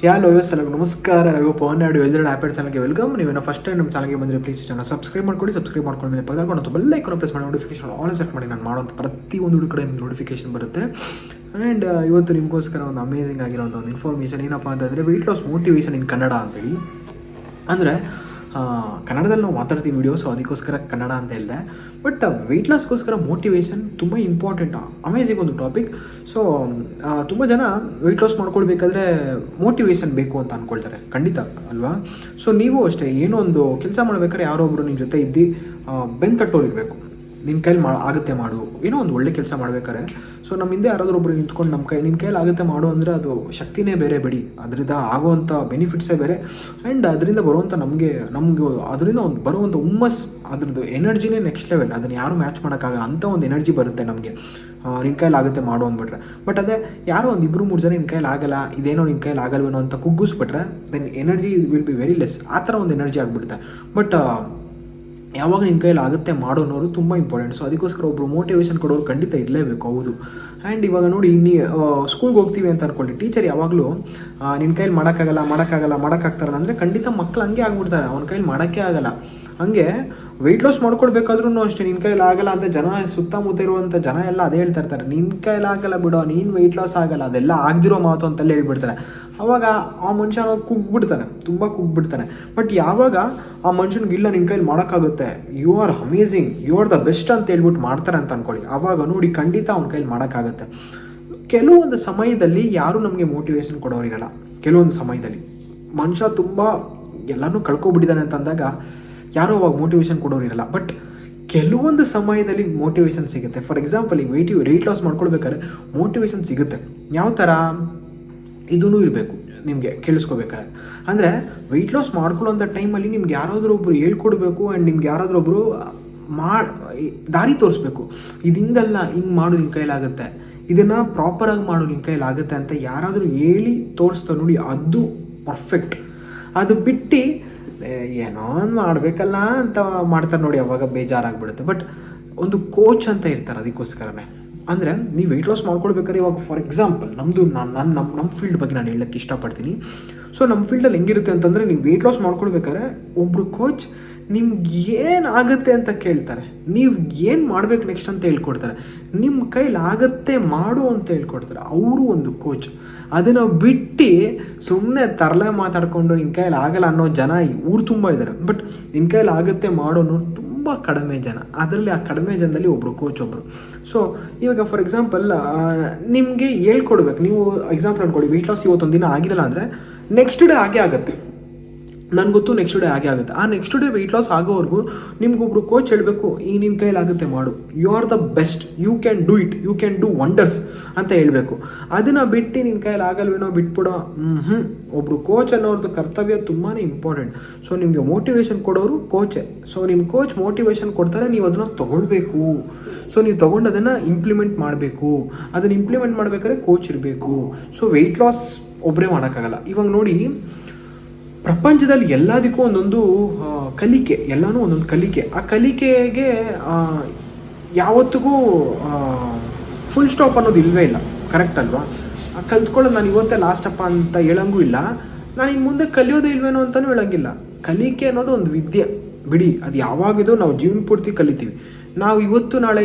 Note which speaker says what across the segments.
Speaker 1: Hello ಎಲ್ಲರಿಗೂ ನಮಸ್ಕಾರ. ನನಗೂ ಪವನ್ ನಾಡು ಎಲ್ಲರೂ ಆ್ಯಪೇಡ್ ಚಾನಲ್ಗೆ ವೆಲ್ಕಮ್. ನೀವೇನೋ ಫಸ್ಟ್ ಟೈಮ್ ನಮ್ಮ ಚಾನಲ್ಗೆ ಬಂದರೆ ಪ್ಲೀಸ್ ಚಾನಲ್ ಸಬ್ಸ್ಕ್ರೈಬ್ ಮಾಡ್ಕೊಂಡು ಪದಕೊಂಡು ಬೆಲ್ ಐಕಾನ್ ಪ್ರೆಸ್ ಮಾಡಿ ನೋಟಿಫಿಕೇಶನ್ ಆಲ್ ಸೆಟ್ ಮಾಡಿ. ನಾನು ಮಾಡೋಂಥ ಪ್ರತಿಯೊಂದು ಕಡೆ ನೋಟಿಫಿಕೇಶನ್ ಬರುತ್ತೆ. ಆ್ಯಂಡ್ ಇವತ್ತು ನಿಮಗೋಸ್ಕರ ಒಂದು ಅಮೇಝಿಂಗ್ ಆಗಿರೋಂಥ ಒಂದು ಇನ್ಫಾರ್ಮೇಷನ್ ಏನಪ್ಪ ಅಂತಂದರೆ ವೆಯ್ಟ್ ಲಾಸ್ ಮೋಟಿವೇಶನ್ ಇನ್ ಕನ್ನಡ ಅಂತೇಳಿ. ಅಂದರೆ ಕನ್ನಡದಲ್ಲಿ ನಾವು ಮಾತಾಡ್ತೀವಿ ವೀಡಿಯೋ, ಸೊ ಅದಕ್ಕೋಸ್ಕರ ಕನ್ನಡ ಅಂತ ಹೇಳಿದೆ. ಬಟ್ ವೆಯ್ಟ್ ಲಾಸ್ಗೋಸ್ಕರ ಮೋಟಿವೇಶನ್ ತುಂಬ ಇಂಪಾರ್ಟೆಂಟ್, ಅಮೇಝಿಂಗ್ ಒಂದು ಟಾಪಿಕ್. ಸೊ ತುಂಬ ಜನ ವೆಯ್ಟ್ ಲಾಸ್ ಮಾಡ್ಕೊಳ್ಬೇಕಾದ್ರೆ ಮೋಟಿವೇಶನ್ ಬೇಕು ಅಂತ ಅಂದ್ಕೊಳ್ತಾರೆ, ಖಂಡಿತ ಅಲ್ವಾ? ಸೊ ನೀವು ಅಷ್ಟೇ, ಏನೋ ಒಂದು ಕೆಲಸ ಮಾಡ್ಬೇಕಾದ್ರೆ ಯಾರೋ ಒಬ್ಬರು ನಿಮ್ಮ ಜೊತೆ ಇದ್ದು ಬೆಂತಟ್ಟೋರು ಇರಬೇಕು. ನಿನ್ನ ಕೈಲಿ ಆಗುತ್ತೆ ಮಾಡು, ಏನೋ ಒಂದು ಒಳ್ಳೆ ಕೆಲಸ ಮಾಡ್ಬೇಕಾದ್ರೆ. ಸೊ ನಮ್ಮ ಹಿಂದೆ ಯಾರಾದರೂ ಒಬ್ರು ನಿಂತ್ಕೊಂಡು ನಿನ್ನ ಕೈಲಿ ಆಗುತ್ತೆ ಮಾಡು ಅಂದರೆ ಅದು ಶಕ್ತಿನೇ ಬೇರೆ ಬಿಡಿ, ಅದರಿಂದ ಆಗುವಂಥ ಬೆನಿಫಿಟ್ಸೇ ಬೇರೆ. ಆ್ಯಂಡ್ ಅದರಿಂದ ಬರುವಂಥ ನಮಗೆ ಅದರಿಂದ ಒಂದು ಬರುವಂಥ ಹುಮ್ಮಸ್, ಅದ್ರದ್ದು ಎನರ್ಜಿನೇ ನೆಕ್ಸ್ಟ್ ಲೆವೆಲ್. ಅದನ್ನು ಯಾರು ಮ್ಯಾಚ್ ಮಾಡೋಕ್ಕಾಗಲ್ಲ, ಅಂಥ ಒಂದು ಎನರ್ಜಿ ಬರುತ್ತೆ ನಮಗೆ ನಿನ್ನ ಕೈಲಿ ಆಗುತ್ತೆ ಮಾಡು ಅಂದ್ಬಿಟ್ರೆ. ಬಟ್ ಅದೇ ಯಾರೋ ಒಂದು 2-3 ಜನ ನಿನ್ನ ಕೈಲಿ ಆಗಲ್ಲ, ಇದೇನೋ ನಿನ್ನ ಕೈಲಿ ಆಗಲ್ವೇನೋ ಅಂತ ಕುಗ್ಗಿಸ್ಬಿಟ್ರೆ then energy will be very less. ಆ ಥರ ಒಂದು ಎನರ್ಜಿ ಆಗಿಬಿಡುತ್ತೆ. ಬಟ್ ಯಾವಾಗ ನಿನ್ನ ಕೈಲಿ ಆಗುತ್ತೆ ಮಾಡೋನವರು ತುಂಬ ಇಂಪಾರ್ಟೆಂಟ್. ಸೊ ಅದಕ್ಕೋಸ್ಕರ ಒಬ್ಬರು ಮೋಟಿವೇಶನ್ ಕೊಡೋರು ಖಂಡಿತ ಇರಲೇಬೇಕು, ಹೌದು. ಆ್ಯಂಡ್ ಇವಾಗ ನೋಡಿ, ಸ್ಕೂಲ್ಗೆ ಹೋಗ್ತೀವಿ ಅಂತ ಅನ್ಕೊಳ್ಳಿ, ಟೀಚರ್ ಯಾವಾಗಲೂ ನಿನ್ನ ಕೈಲಿ ಮಾಡೋಕ್ಕಾಗ್ತಾರಲ್ಲ ಅಂದರೆ ಖಂಡಿತ ಮಕ್ಕಳು ಹಂಗೆ ಆಗ್ಬಿಡ್ತಾರೆ, ಅವನ ಕೈಲಿ ಮಾಡೋಕ್ಕೆ ಆಗಲ್ಲ. ಹಂಗೆ ವೆಯ್ಟ್ ಲಾಸ್ ಮಾಡ್ಕೊಳ್ಬೇಕಾದ್ರೂ ಅಷ್ಟೇ, ನಿನ್ನ ಕೈಲಿ ಆಗಲ್ಲ ಅಂತ ಜನ ಸುತ್ತಮುತ್ತ ಇರುವಂಥ ಜನ ಎಲ್ಲ ಅದೇ ಹೇಳ್ತಾ ಇರ್ತಾರೆ, ನಿನ್ನ ಕೈಲಿ ಆಗಲ್ಲ ಬಿಡೋ, ನೀನು ವೆಯ್ಟ್ ಲಾಸ್ ಆಗಲ್ಲ, ಅದೆಲ್ಲ ಆಗದಿರೋ ಮಾತು ಅಂತೆಲ್ಲ ಹೇಳ್ಬಿಡ್ತಾರೆ. ಆವಾಗ ಆ ಮನುಷ್ಯ ಕುಗ್ಬಿಡ್ತಾನೆ, ತುಂಬ ಕುಗ್ಬಿಡ್ತಾನೆ. ಬಟ್ ಯಾವಾಗ ಆ ಮನುಷ್ಯನಿಗೆ ಇಲ್ಲ ನಿನ್ನ ಕೈಲಿ ಮಾಡೋಕ್ಕಾಗುತ್ತೆ, you are amazing, you are the best ಅಂತ ಹೇಳ್ಬಿಟ್ಟು ಮಾಡ್ತಾರೆ ಅಂತ ಅಂದ್ಕೊಳ್ಳಿ, ಆವಾಗ ನೋಡಿ ಖಂಡಿತ ಅವ್ನ ಕೈಲಿ ಮಾಡೋಕ್ಕಾಗುತ್ತೆ. ಕೆಲವೊಂದು ಸಮಯದಲ್ಲಿ ಯಾರೂ ನಮಗೆ ಮೋಟಿವೇಶನ್ ಕೊಡೋರಿರಲ್ಲ. ಕೆಲವೊಂದು ಸಮಯದಲ್ಲಿ ಮನುಷ್ಯ ತುಂಬ ಎಲ್ಲನೂ ಕಳ್ಕೊಬಿಟ್ಟಿದ್ದಾನೆ ಅಂತ ಅಂದಾಗ ಯಾರೋ ಅವಾಗ ಮೋಟಿವೇಶನ್ ಕೊಡೋರಿರಲ್ಲ. ಬಟ್ ಕೆಲವೊಂದು ಸಮಯದಲ್ಲಿ ಮೋಟಿವೇಶನ್ ಸಿಗುತ್ತೆ. ಫಾರ್ ಎಕ್ಸಾಂಪಲ್, ಈ ವೆಯ್ಟ್ ಲಾಸ್ ಮಾಡ್ಕೊಳ್ಬೇಕಾದ್ರೆ ಮೋಟಿವೇಶನ್ ಸಿಗುತ್ತೆ. ಯಾವ ಥರ ಇದೂ ಇರಬೇಕು ನಿಮಗೆ ಕೇಳಿಸ್ಕೋಬೇಕಾದ್ರೆ. ಅಂದರೆ ವೆಯ್ಟ್ ಲಾಸ್ ಮಾಡ್ಕೊಳ್ಳೋಂಥ ಟೈಮಲ್ಲಿ ನಿಮ್ಗೆ ಯಾರಾದರೂ ಒಬ್ಬರು ಹೇಳ್ಕೊಡ್ಬೇಕು, ಆ್ಯಂಡ್ ನಿಮ್ಗೆ ಯಾರಾದರೂ ಒಬ್ಬರು ದಾರಿ ತೋರಿಸ್ಬೇಕು. ಇದು ಹಿಂಗಲ್ಲ, ಹಿಂಗೆ ಮಾಡು, ನಿನ್ನ ಕೈಲಾಗುತ್ತೆ, ಇದನ್ನು ಪ್ರಾಪರಾಗಿ ಮಾಡು, ನಿನ್ನ ಕೈಲಾಗುತ್ತೆ ಅಂತ ಯಾರಾದರೂ ಹೇಳಿ ತೋರಿಸ್ತಾರೆ ನೋಡಿ, ಅದು ಪರ್ಫೆಕ್ಟ್. ಅದು ಬಿಟ್ಟು ಏನೋ ಒಂದು ಮಾಡಬೇಕಲ್ಲ ಅಂತ ಮಾಡ್ತಾರೆ ನೋಡಿ, ಅವಾಗ ಬೇಜಾರಾಗ್ಬಿಡುತ್ತೆ. ಬಟ್ ಒಂದು ಕೋಚ್ ಅಂತ ಇರ್ತಾರೆ ಅದಕ್ಕೋಸ್ಕರನೇ. ಅಂದರೆ ನೀವು ವೆಯ್ಟ್ ಲಾಸ್ ಮಾಡ್ಕೊಳ್ಬೇಕಾದ್ರೆ ಇವಾಗ ಫಾರ್ ಎಕ್ಸಾಂಪಲ್ ನಮ್ಮ ಫೀಲ್ಡ್ ಬಗ್ಗೆ ನಾನು ಹೇಳಕ್ಕೆ ಇಷ್ಟಪಡ್ತೀನಿ. ಸೊ ನಮ್ಮ ಫೀಲ್ಡಲ್ಲಿ ಹೆಂಗಿರುತ್ತೆ ಅಂತಂದರೆ, ನೀವು ವೆಯ್ಟ್ ಲಾಸ್ ಮಾಡ್ಕೊಳ್ಬೇಕಾದ್ರೆ ಒಬ್ಬರು ಕೋಚ್ ನಿಮ್ಗೆ ಏನಾಗುತ್ತೆ ಅಂತ ಕೇಳ್ತಾರೆ, ನೀವು ಏನು ಮಾಡಬೇಕು ನೆಕ್ಸ್ಟ್ ಅಂತ ಹೇಳ್ಕೊಡ್ತಾರೆ, ನಿಮ್ಮ ಕೈಲಿ ಆಗುತ್ತೆ ಮಾಡು ಅಂತ ಹೇಳ್ಕೊಡ್ತಾರೆ. ಅವರು ಒಂದು ಕೋಚ್. ಅದನ್ನು ಬಿಟ್ಟು ಸುಮ್ಮನೆ ತರಲೆ ಮಾತಾಡಿಕೊಂಡು ನಿನ್ನ ಕೈಲಿ ಆಗಲ್ಲ ಅನ್ನೋ ಜನ ಊರು ತುಂಬ ಇದ್ದಾರೆ. ಬಟ್ ನಿನ್ನ ಕೈಲಿ ಆಗುತ್ತೆ ಮಾಡೋನು ತುಂಬ ಕಡಿಮೆ ಜನ. ಅದರಲ್ಲಿ ಆ ಕಡಿಮೆ ಜನದಲ್ಲಿ ಒಬ್ಬರು ಕೋಚ್ ಒಬ್ಬರು. ಸೊ ಇವಾಗ ಫಾರ್ ಎಕ್ಸಾಂಪಲ್ ನಿಮಗೆ ಹೇಳ್ಕೊಡ್ಬೇಕು. ನೀವು ಎಕ್ಸಾಂಪಲ್ ಅಂದ್ಕೊಳ್ಳಿ, ವೆಯ್ಟ್ ಲಾಸ್ ಇವತ್ತೊಂದು ದಿನ ಆಗಿರಲ್ಲ ಅಂದರೆ ನೆಕ್ಸ್ಟ್ ಡೇ ಆಗೇ ಆಗುತ್ತೆ. ನನಗೆ ಗೊತ್ತು ನೆಕ್ಸ್ಟ್ ಡೇ ಆಗೇ ಆಗುತ್ತೆ. ಆ ನೆಕ್ಸ್ಟ್ ಡೇ ವೆಯ್ಟ್ ಲಾಸ್ ಆಗೋವರೆಗೂ ನಿಮ್ಗೊಬ್ರು ಕೋಚ್ ಹೇಳಬೇಕು, ಈ ನಿನ್ನ ಕೈಲಾಗುತ್ತೆ ಮಾಡು, you are the best, you can do it, you can do wonders ಅಂತ ಹೇಳಬೇಕು. ಅದನ್ನು ಬಿಟ್ಟು ನಿನ್ನ ಕೈಲಿ ಆಗಲ್ವೇನೋ ಬಿಟ್ಬಿಡೋ, ಒಬ್ಬರು ಕೋಚ್ ಅನ್ನೋರ್ದು ಕರ್ತವ್ಯ ತುಂಬಾ ಇಂಪಾರ್ಟೆಂಟ್. ಸೊ ನಿಮಗೆ ಮೋಟಿವೇಶನ್ ಕೊಡೋರು ಕೋಚೇ. ಸೊ ನಿಮ್ಮ ಕೋಚ್ ಮೋಟಿವೇಶನ್ ಕೊಡ್ತಾರೆ, ನೀವು ಅದನ್ನು ತೊಗೊಳ್ಬೇಕು. ಸೊ ನೀವು ತೊಗೊಂಡು ಅದನ್ನು ಇಂಪ್ಲಿಮೆಂಟ್ ಮಾಡಬೇಕು. ಅದನ್ನು ಇಂಪ್ಲಿಮೆಂಟ್ ಮಾಡಬೇಕಾದ್ರೆ ಕೋಚ್ ಇರಬೇಕು. ಸೊ ವೆಯ್ಟ್ ಲಾಸ್ ಒಬ್ಬರೇ ಮಾಡೋಕ್ಕಾಗಲ್ಲ. ಇವಾಗ ನೋಡಿ, ಪ್ರಪಂಚದಲ್ಲಿ ಎಲ್ಲದಕ್ಕೂ ಒಂದೊಂದು ಕಲಿಕೆ, ಎಲ್ಲನೂ ಒಂದೊಂದು ಕಲಿಕೆ. ಆ ಕಲಿಕೆಗೆ ಯಾವತ್ತಿಗೂ ಫುಲ್ ಸ್ಟಾಪ್ ಅನ್ನೋದು ಇಲ್ಲವೇ ಇಲ್ಲ, ಕರೆಕ್ಟ್ ಅಲ್ವಾ? ಕಲ್ತ್ಕೊಳ್ಳೋದು ನಾನು ಇವತ್ತೇ ಲಾಸ್ಟಪ್ಪ ಅಂತ ಹೇಳಂಗೂ ಇಲ್ಲ, ನಾನು ಇನ್ನು ಮುಂದೆ ಕಲಿಯೋದೇ ಇಲ್ವೇನೋ ಅಂತಲೂ ಹೇಳಂಗಿಲ್ಲ. ಕಲಿಕೆ ಅನ್ನೋದು ಒಂದು ವಿದ್ಯೆ ಬಿಡಿ, ಅದು ಯಾವಾಗಿದೋ ನಾವು ಜೀವನ ಪೂರ್ತಿ ಕಲಿತೀವಿ. ನಾವು ಇವತ್ತು ನಾಳೆ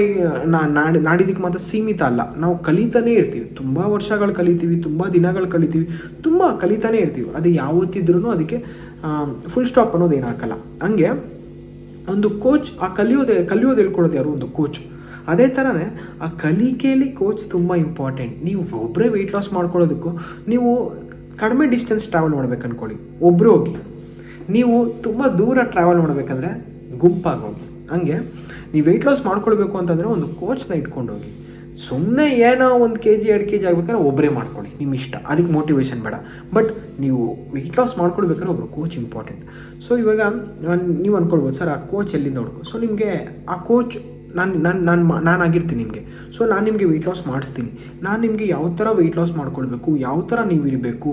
Speaker 1: ನಾಡಿದ್ದಕ್ಕೆ ಮಾತ್ರ ಸೀಮಿತ ಅಲ್ಲ, ನಾವು ಕಲಿತಾನೇ ಇರ್ತೀವಿ. ತುಂಬ ವರ್ಷಗಳು ಕಲಿತೀವಿ, ತುಂಬ ದಿನಗಳು ಕಲಿತೀವಿ, ತುಂಬ ಕಲಿತಾನೇ ಇರ್ತೀವಿ. ಅದು ಯಾವತ್ತಿದ್ರೂ ಅದಕ್ಕೆ ಫುಲ್ ಸ್ಟಾಪ್ ಅನ್ನೋದು ಏನಾಗಲ್ಲ. ಹಂಗೆ ಒಂದು ಕೋಚ್ ಆ ಕಲಿಯೋದು ಹೇಳ್ಕೊಡೋದು ಯಾರು? ಒಂದು ಕೋಚ್. ಅದೇ ಥರನೇ ಆ ಕಲಿಕೆಯಲ್ಲಿ ಕೋಚ್ ತುಂಬ ಇಂಪಾರ್ಟೆಂಟ್. ನೀವು ಒಬ್ಬರೇ ವೆಯ್ಟ್ ಲಾಸ್ ಮಾಡ್ಕೊಳ್ಳೋದಕ್ಕೂ, ನೀವು ಕಡಿಮೆ ಡಿಸ್ಟೆನ್ಸ್ ಟ್ರಾವೆಲ್ ಮಾಡ್ಬೇಕು ಅಂದ್ಕೊಳ್ಳಿ, ಒಬ್ಬರು ಹೋಗಿ. ನೀವು ತುಂಬ ದೂರ ಟ್ರಾವೆಲ್ ಮಾಡಬೇಕಂದ್ರೆ ಗುಂಪಾಗಿ ಹೋಗಿ. ಹಂಗೆ ನೀವು ವೆಯ್ಟ್ ಲಾಸ್ ಮಾಡ್ಕೊಳ್ಬೇಕು ಅಂತಂದರೆ ಒಂದು ಕೋಚ್ನ ಇಟ್ಕೊಂಡು ಹೋಗಿ. ಸುಮ್ಮನೆ ಏನೋ 1 kg 2 kg ಆಗ್ಬೇಕಾದ್ರೆ ಒಬ್ಬರೇ ಮಾಡ್ಕೊಳ್ಳಿ, ನಿಮ್ಮ ಇಷ್ಟ, ಅದಕ್ಕೆ ಮೋಟಿವೇಶನ್ ಬೇಡ. ಬಟ್ ನೀವು ವೆಯ್ಟ್ ಲಾಸ್ ಮಾಡ್ಕೊಳ್ಬೇಕಾದ್ರೆ ಒಬ್ಬರು ಕೋಚ್ ಇಂಪಾರ್ಟೆಂಟ್. ಸೊ ಇವಾಗ ನೀವು ಅಂದ್ಕೊಳ್ಬೋದು, ಸರ್ ಆ ಕೋಚ್ ಎಲ್ಲಿಂದ ಹುಡ್ಕೋ? ಸೊ ನಿಮಗೆ ಆ ಕೋಚ್ ನಾನು ಆಗಿರ್ತೀನಿ ನಿಮಗೆ. ಸೊ ನಾನು ನಿಮಗೆ ವೆಯ್ಟ್ ಲಾಸ್ ಮಾಡಿಸ್ತೀನಿ. ನಾನು ನಿಮಗೆ ಯಾವ ಥರ ವೆಯ್ಟ್ ಲಾಸ್ ಮಾಡ್ಕೊಳ್ಬೇಕು, ಯಾವ ಥರ ನೀವು ಇರಬೇಕು,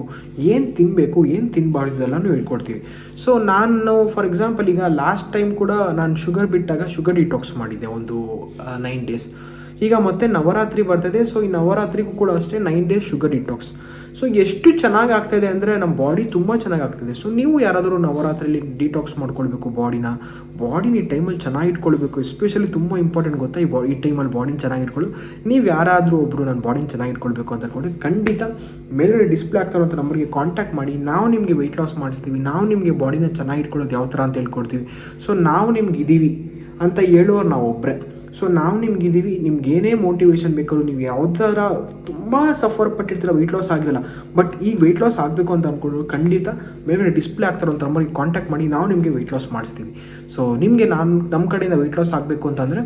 Speaker 1: ಏನು ತಿನ್ನಬೇಕು, ಏನು ತಿನ್ನಬಾರ್ದು ಇದೆಲ್ಲನೂ ಹೇಳ್ಕೊಡ್ತೀವಿ. ಸೊ ನಾನು ಫಾರ್ ಎಕ್ಸಾಂಪಲ್ ಈಗ ಲಾಸ್ಟ್ ಟೈಮ್ ಕೂಡ ನಾನು ಶುಗರ್ ಬಿಟ್ಟಾಗ ಶುಗರ್ ಡಿಟಾಕ್ಸ್ ಮಾಡಿದ್ದೆ ಒಂದು 9 days. ಈಗ ಮತ್ತೆ ನವರಾತ್ರಿ ಬರ್ತಿದೆ. ಸೊ ಈ ನವರಾತ್ರಿಗೂ ಕೂಡ ಅಷ್ಟೇ 9 ಡೇಸ್ ಶುಗರ್ ಡಿಟಾಕ್ಸ್. ಸೊ ಎಷ್ಟು ಚೆನ್ನಾಗಿ ಆಗ್ತಾಯಿದೆ ಅಂದರೆ ನಮ್ಮ ಬಾಡಿ ತುಂಬ ಚೆನ್ನಾಗಿ ಆಗ್ತಿದೆ. ಸೊ ನೀವು ಯಾರಾದರೂ ನವರಾತ್ರಿಯಲ್ಲಿ ಡಿಟಾಕ್ಸ್ ಮಾಡ್ಕೊಳ್ಬೇಕು ಬಾಡಿನ ಈ ಟೈಮಲ್ಲಿ ಚೆನ್ನಾಗಿ ಇಟ್ಕೊಳ್ಬೇಕು. ಎಸ್ಪೆಷಲಿ ತುಂಬ ಇಂಪಾರ್ಟೆಂಟ್ ಗೊತ್ತಾ, ಈ ಟೈಮಲ್ಲಿ ಬಾಡಿನ ಚೆನ್ನಾಗಿ ಇಟ್ಕೊಳ್ಳು. ನೀವು ಯಾರಾದರೂ ಒಬ್ಬರು ನನ್ನ ಬಾಡಿನ ಚೆನ್ನಾಗಿ ಇಟ್ಕೊಳ್ಬೇಕು ಅಂತ ಅಂದ್ಕೊಂಡ್ರೆ ಖಂಡಿತ ಮೇಲ್ಗಡೆ ಡಿಸ್ಪ್ಲೇ ಆಗ್ತಾರಂಥ ನಂಬರ್ಗೆ ಕಾಂಟ್ಯಾಕ್ಟ್ ಮಾಡಿ. ನಾವು ನಿಮಗೆ ವೆಯ್ಟ್ ಲಾಸ್ ಮಾಡಿಸ್ತೀವಿ, ನಾವು ನಿಮಗೆ ಬಾಡಿನ ಚೆನ್ನಾಗಿ ಇಟ್ಕೊಳ್ಳೋದು ಯಾವ ಥರ ಅಂತ ಹೇಳ್ಕೊಡ್ತೀವಿ. ಸೊ ನಾವು ನಿಮ್ಗೆ ಇದ್ದೀವಿ ಅಂತ ಹೇಳುವವ್ರು ನಾವು ಒಬ್ಬರೇ. ಸೊ ನಾವು ನಿಮ್ಗಿದ್ದೀವಿ, ನಿಮ್ಗೆ ಏನೇ ಮೋಟಿವೇಶನ್ ಬೇಕಾದ್ರೂ ನೀವು ಯಾವ ಥರ ತುಂಬ ಸಫರ್ ಪಟ್ಟಿರ್ತೀರ, ವೆಯ್ಟ್ ಲಾಸ್ ಆಗಿರಲ್ಲ, ಬಟ್ ಈಗ ವೆಯ್ಟ್ ಲಾಸ್ ಆಗಬೇಕು ಅಂತ ಅಂದ್ಕೊಂಡ್ರು ಖಂಡಿತ ಮೇಲ್ಗಡೆ ಡಿಸ್ಪ್ಲೇ ಆಗ್ತಾರೋ ಅಂತ ನಂಬರ್ಗೆ ಕಾಂಟ್ಯಾಕ್ಟ್ ಮಾಡಿ, ನಾವು ನಿಮಗೆ ವೆಯ್ಟ್ ಲಾಸ್ ಮಾಡಿಸ್ತೀವಿ. ಸೊ ನಿಮಗೆ ನಮ್ಮ ಕಡೆಯಿಂದ ವೆಯ್ಟ್ ಲಾಸ್ ಆಗಬೇಕು ಅಂತಂದರೆ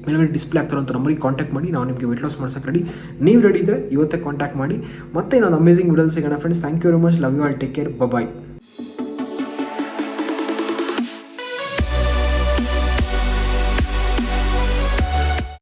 Speaker 1: ಮೇಲ್ಗಡೆ ಡಿಸ್ಪ್ಲೇ ಆಗ್ತಾರೋ ಅಂತ ನಂಬರಿಗೆ ಕಾಂಟ್ಯಾಕ್ಟ್ ಮಾಡಿ, ನಾವು ನಿಮಗೆ ವೆಯ್ಟ್ ಲಾಸ್ ಮಾಡ್ಸೋಕೆ ರೆಡಿ. ನೀವು ರೆಡಿ ಇದ್ದರೆ ಇವತ್ತೇ ಕಾಂಟ್ಯಾಕ್ಟ್ ಮಾಡಿ. ಮತ್ತೆ ಇನ್ನೊಂದು ಅಮೇಸಿಂಗ್ ವಿಡಿಯೋದಲ್ಲಿ ಸಿಗೋಣ friends. Thank you very much. Love you all. Take care. Bye.